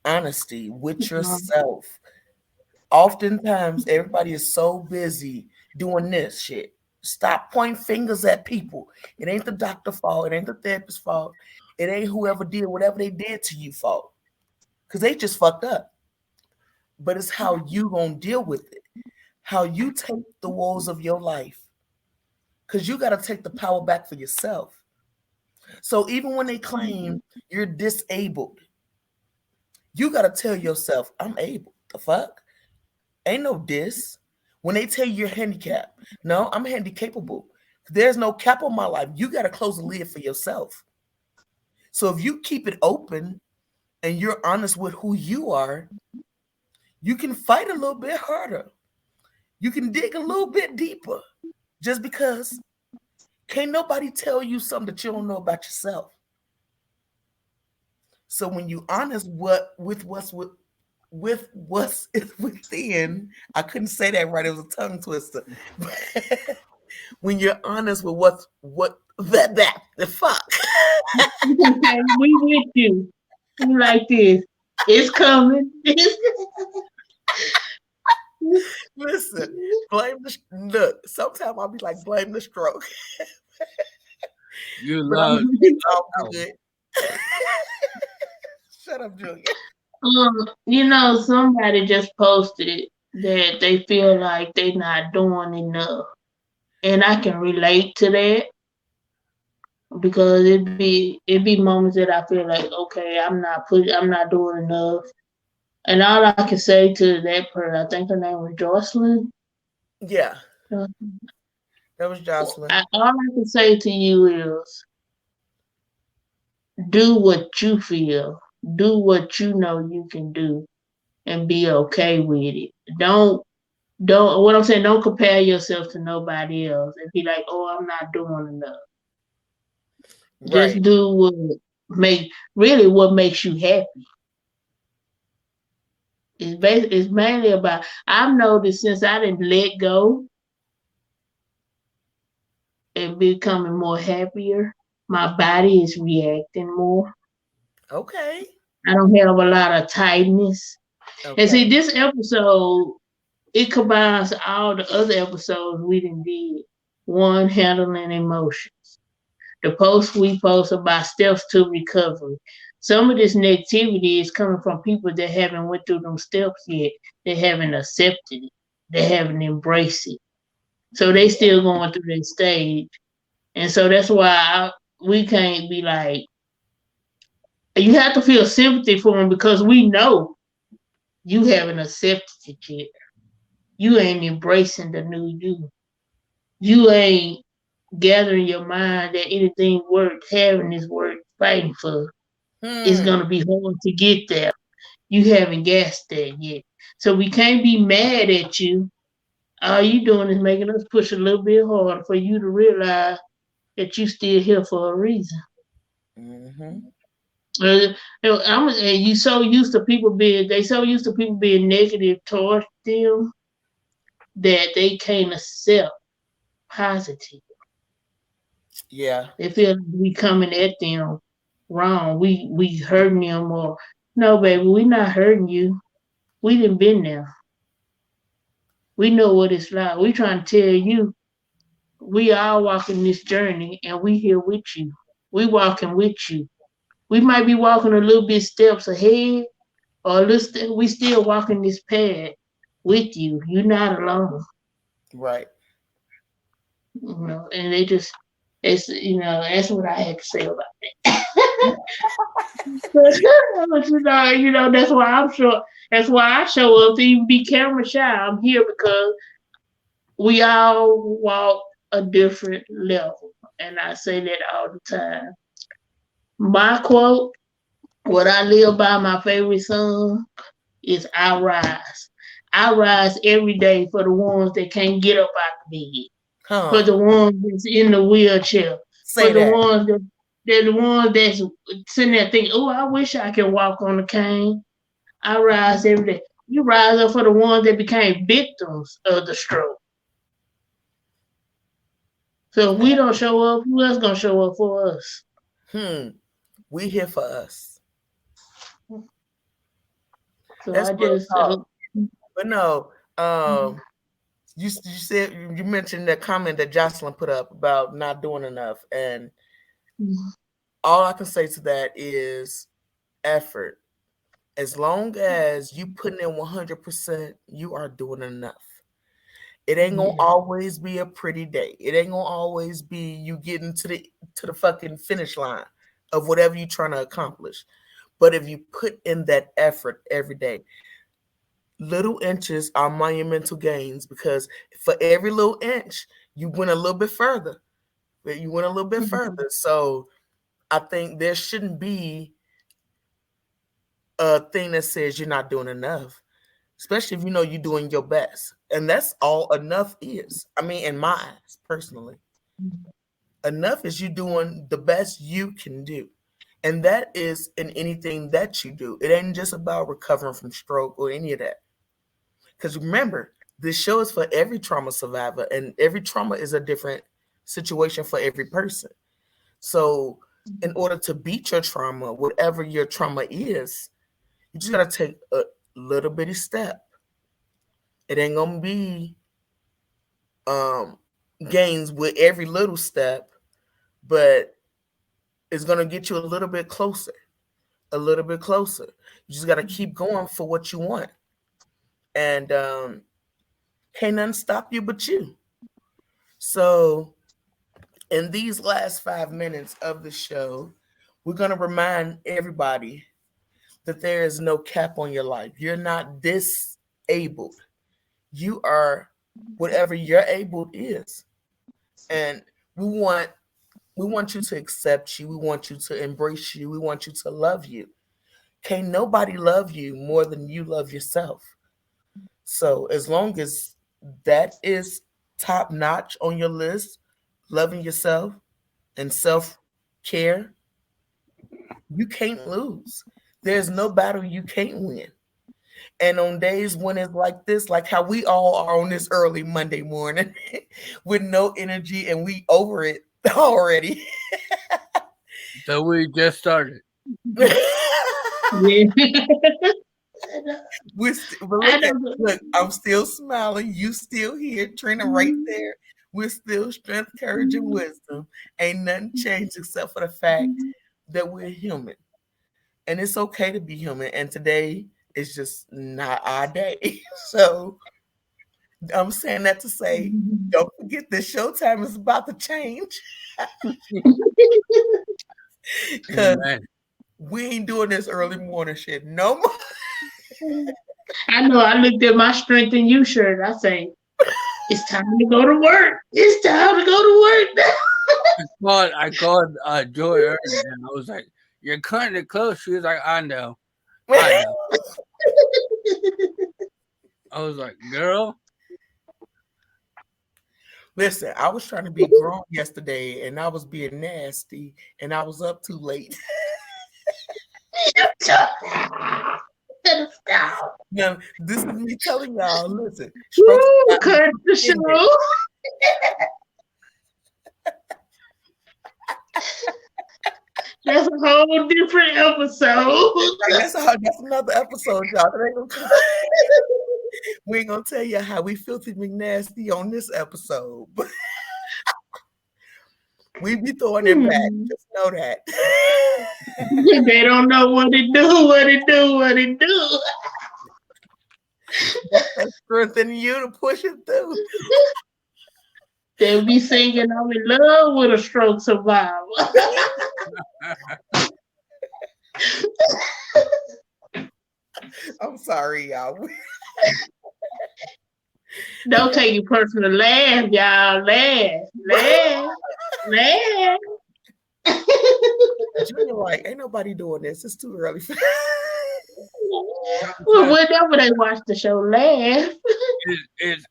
Honesty with Mhm. yourself. Oftentimes, everybody is so busy doing this shit. Stop pointing fingers at people. It ain't the doctor fault. It ain't the therapist's fault. It ain't whoever did whatever they did to you fault. Because they just fucked up. But it's how you gonna deal with it. How you take the woes of your life. Because you got to take the power back for yourself. So even when they claim you're disabled, you got to tell yourself, I'm able. The fuck? Ain't no dis. When they tell you you're handicapped, no, I'm handicapable. There's no cap on my life. You got to close the lid for yourself. So if you keep it open and you're honest with who you are, you can fight a little bit harder. You can dig a little bit deeper. Just because can't nobody tell you something that you don't know about yourself. So when you honest with what's within, I couldn't say that right. It was a tongue twister. When you're honest with what that the fuck. Okay, we with you. We like this. It's coming. Listen, blame the look. Sometimes I'll be like blame the stroke, You but I'm love good. Shut up, Julia. Somebody just posted that they feel like they not doing enough, and I can relate to that because it be moments that I feel like, okay, I'm not doing enough, and all I can say to that person, I think her name was Jocelyn. Yeah, uh, that was Jocelyn. all I can say to you is do what you feel, do what you know you can do, and be okay with it. Don't what I'm saying, don't compare yourself to nobody else and be like, oh, I'm not doing enough. Just Right. do what make really what makes you happy. It's mainly about. I've noticed since I didn't let go and becoming more happier, my body is reacting more. Okay. I don't have a lot of tightness. And see, Okay. this episode it combines all the other episodes we done did. One handling emotion. The post we post about steps to recovery. Some of this negativity is coming from people that haven't went through them steps yet. They haven't accepted it. They haven't embraced it. So they Yeah. still going through that stage. And so that's why we can't be like, you have to feel sympathy for them because we know you haven't accepted it yet. You ain't embracing the new you. You ain't gathering your mind that anything worth having is worth fighting for. It's Hmm. gonna be hard to get there. You haven't gassed that yet. So we can't be mad at you. All you doing is making us push a little bit harder for you to realize that you still here for a reason. Mm-hmm. Uh, and you so used to people being they so used to people being negative towards them that they can't accept positive. Yeah. They feel like we coming at them wrong. We hurting them or no, baby, we not hurting you. We didn't been there. We know what it's like. We trying to tell you we are walking this journey and we here with you. We walking with you. We might be walking a little bit steps ahead or we still walking this path with you. You're not alone. Right. And they just it's that's what I had to say about but that's why I'm sure that's why I show up to even be camera shy. I'm here because we all walk a different level. And I say that all the time. My quote, what I live by, my favorite song, is I rise. I rise every day for the ones that can't get up out the bed, for Huh. the ones that's in the wheelchair, for Say the that. ones that they're the ones that's sitting there thinking, oh, I wish I could walk on a cane. I rise every day. You rise up for the ones that became victims of the stroke. So if we don't show up, who else gonna show up for us? Hmm. We here for us. So That's I real just talk. But no, you said you mentioned that comment that Jocelyn put up about not doing enough, and all I can say to that is effort. As long as you putting in 100%, you are doing enough. It ain't gonna yeah. always be a pretty day. It ain't gonna always be you getting to the fucking finish line of whatever you're trying to accomplish. But if you put in that effort every day, little inches are monumental gains because for every little inch, you went a little bit further. You went a little bit further. So I think there shouldn't be a thing that says you're not doing enough, especially if you know you're doing your best. And that's all enough is. I mean, in my eyes, personally, enough is you doing the best you can do. And that is in anything that you do. It ain't just about recovering from stroke or any of that. Because remember, this show is for every trauma survivor, and every trauma is a different situation for every person. So, in order to beat your trauma, whatever your trauma is, you just gotta take a little bitty step. It ain't gonna be um, gains with every little step, but it's gonna get you a little bit closer, a little bit closer. You just gotta keep going for what you want, and can't nothing stop you but you. So in these last 5 minutes of the show, we're going to remind everybody that there is no cap on your life. You're not disabled. You are whatever your able is. And we want we want you to accept you. We want you to embrace you. We want you to love you. Can't nobody love you more than you love yourself. So as long as that is top notch on your list, loving yourself and self care, you can't lose. There's no battle you can't win. And on days when it's like this, like how we all are on this early Monday morning with no energy and we over it already. So we just started. Yeah. But I look at know. look, I'm still smiling. You still here, Trina, right there. We're still strength, courage, and wisdom. Ain't nothing changed except for the fact that we're human. And it's okay to be human. And today is just not our day. So I'm saying that to say, don't forget that showtime is about to change. Because Amen. we ain't doing this early morning shit no more. I know. I looked at my strength in you shirt. I say, it's time to go to work. It's time to go to work now. I called Joy Earn and I was like, "You're cutting it close." She was like, I know." I was like, "Girl, Listen, I was trying to be grown yesterday and I was being nasty and I was up too late. Stop. Now, this is me telling y'all, listen, strokes Woo, got me cut the ended. show. That's a whole different episode. Right, that's another episode, y'all. We ain't gonna tell you how we filthy McNasty on this episode, but we be throwing it back. Hmm. Just know that. They don't know what it do, what it do, what it do. That's that strength in you to push it through. They'll be singing, I'm in love with a stroke survivor. I'm sorry, y'all. Don't take it personal. Laugh, y'all. Laugh, laugh, laugh. Junior, like, ain't nobody doing this. It's too early for Well, whenever they watch the show, laugh.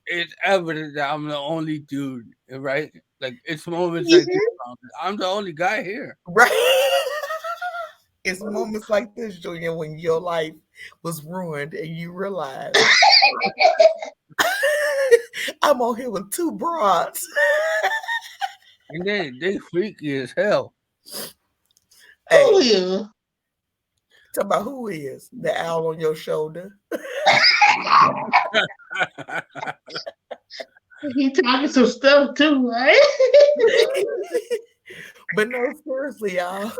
it's evident that I'm the only dude, right? Like it's moments like this. I'm the only guy here." right. It's moments like this, Junior, when your life was ruined and you realize I'm on here with two broads. And they freaky as hell. Hey, Oh, yeah. talk about who is the owl on your shoulder. He talking some stuff too, right? But no, seriously, y'all.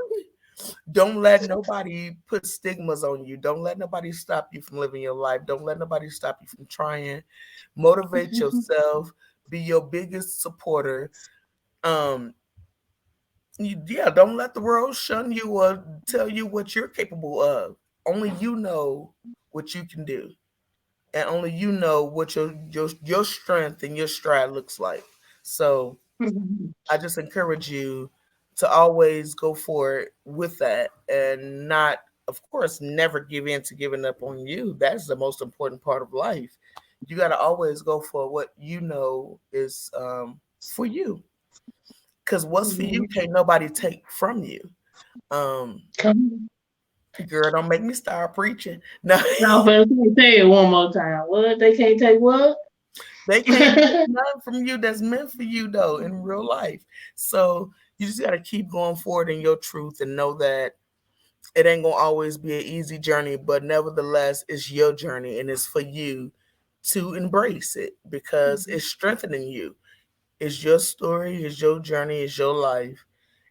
Don't let nobody put stigmas on you. Don't let nobody stop you from living your life. Don't let nobody stop you from trying. Motivate yourself. Be your biggest supporter. Um, yeah, don't let the world shun you or tell you what you're capable of. Only you know what you can do, and only you know what your strength and your stride looks like. So I just encourage you to always go for it with that and not, of course, never give in to giving up on you. That's the most important part of life. You got to always go for what you know is for you. Because what's for you can't nobody take from you. Um, Come Girl, don't make me start preaching. No, on, let me say it one more time. What? They can't take what? they can't take nothing from you that's meant for you though in real life. So you just got to keep going forward in your truth and know that it ain't gonna always be an easy journey, but nevertheless, it's your journey and it's for you to embrace it because it's strengthening you. It's your story, it's your journey, it's your life,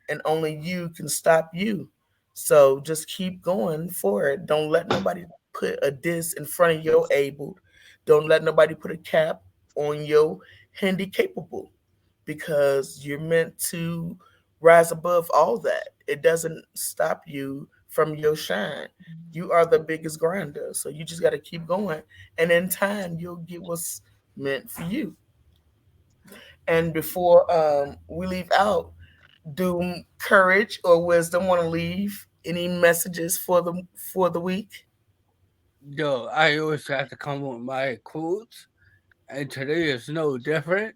and only you can stop you. So just keep going for it. Don't let nobody put a diss in front of your able. Don't let nobody put a cap on your handy capable because you're meant to rise above all that. It doesn't stop you from your shine. You are the biggest grinder. So you just got to keep going. And in time, you'll get what's meant for you. And before we leave out, do courage or wisdom want to leave any messages for the week? Yo, I always have to come with my quotes, and today is no different.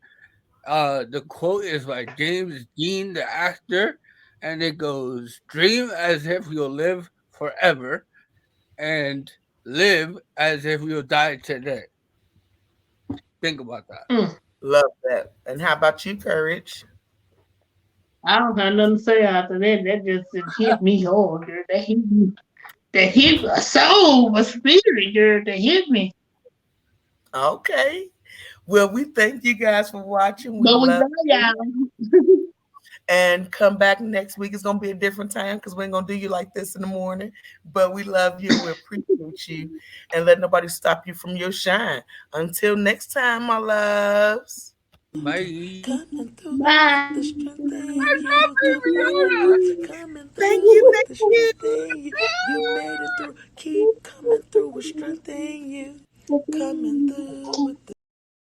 The quote is by James Dean, the actor, and it goes, dream as if you'll live forever and live as if you'll die today. Think about that. Mm. Love that. And how about you, Courage? I don't have nothing to say after that. That just it hit me hard, girl. That hit me. That hit my soul, my spirit, girl. That hit me. Okay. Well, we thank you guys for watching. We But we love love you. y'all. And come back next week. It's gonna be a different time because we ain't gonna do you like this in the morning. But we love you and we appreciate you. And let nobody stop you from your shine. Until next time, my loves. Bye. Coming through with the Bye. strength in you. Good morning. Coming Thank through you, with thank the you. strength in you. You made it through